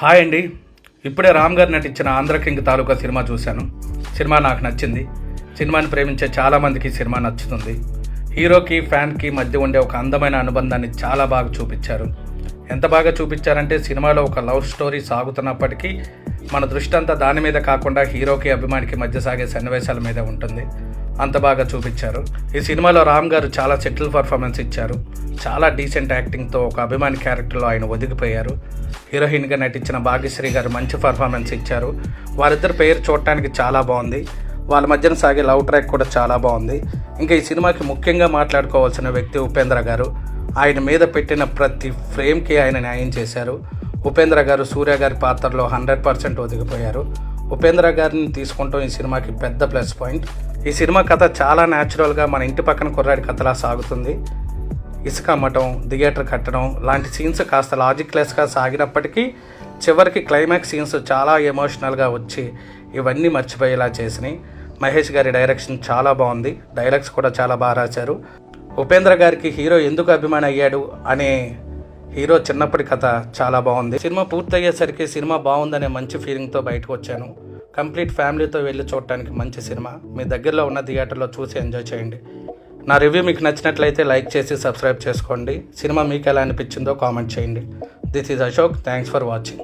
Hi అండి. ఇప్పుడే రామ్ గారు నటించిన ఆంధ్ర కింగ్ తాలూకా సినిమా చూశాను. సినిమా నాకు నచ్చింది. సినిమాని ప్రేమించే చాలామందికి సినిమా నచ్చుతుంది. హీరోకి ఫ్యాన్కి మధ్య ఉండే ఒక అందమైన అనుబంధాన్ని చాలా బాగా చూపించారు. ఎంత బాగా చూపించారంటే సినిమాలో ఒక లవ్ స్టోరీ సాగుతున్నప్పటికీ మన దృష్టి అంతా దాని మీద కాకుండా హీరోకి అభిమానికి మధ్య సాగే సన్నివేశాల మీద ఉంటుంది. అంత బాగా చూపించారు. ఈ సినిమాలో రామ్ గారు చాలా సెటిల్ పర్ఫార్మెన్స్ ఇచ్చారు. చాలా డీసెంట్ యాక్టింగ్తో ఒక అభిమాని క్యారెక్టర్లో ఆయన ఒదిగిపోయారు. హీరోయిన్గా నటించిన భాగ్యశ్రీ గారు మంచి పర్ఫార్మెన్స్ ఇచ్చారు. వారిద్దరి పేరు చూడటానికి చాలా బాగుంది. వాళ్ళ మధ్యన సాగే లవ్ ట్రాక్ కూడా చాలా బాగుంది. ఇంకా ఈ సినిమాకి ముఖ్యంగా మాట్లాడుకోవాల్సిన వ్యక్తి ఉపేంద్ర గారు. ఆయన మీద పెట్టిన ప్రతి ఫ్రేమ్కి ఆయన న్యాయం చేశారు. ఉపేంద్ర గారు సూర్య గారి పాత్రలో 100% ఒదిగిపోయారు. ఉపేంద్ర గారిని తీసుకుంటాం ఈ సినిమాకి పెద్ద ప్లస్ పాయింట్. ఈ సినిమా కథ చాలా న్యాచురల్గా మన ఇంటి పక్కన కుర్రాడి కథలా సాగుతుంది. ఇసుక అమ్మటం, థియేటర్ కట్టడం లాంటి సీన్స్ కాస్త లాజిక్లెస్గా సాగినప్పటికీ చివరికి క్లైమాక్స్ సీన్స్ చాలా ఎమోషనల్గా వచ్చి ఇవన్నీ మర్చిపోయేలా చేసినాయి. మహేష్ గారి డైరెక్షన్ చాలా బాగుంది. డైలాగ్స్ కూడా చాలా బాగా రాశారు. ఉపేంద్ర గారికి హీరో ఎందుకు అభిమాని అయ్యాడు అనే హీరో చిన్నప్పటి కథ చాలా బాగుంది. సినిమా పూర్తయ్యేసరికి సినిమా బాగుందనే మంచి ఫీలింగ్తో బయటకు వచ్చాను. కంప్లీట్ ఫ్యామిలీతో వెళ్ళి చూడటానికి మంచి సినిమా. మీ దగ్గరలో ఉన్న థియేటర్లో చూసి ఎంజాయ్ చేయండి. నా రివ్యూ మీకు నచ్చినట్లయితే లైక్ చేసి సబ్స్క్రైబ్ చేసుకోండి. సినిమా మీకు ఎలా అనిపించిందో కామెంట్ చేయండి. This is Ashok. Thanks for watching.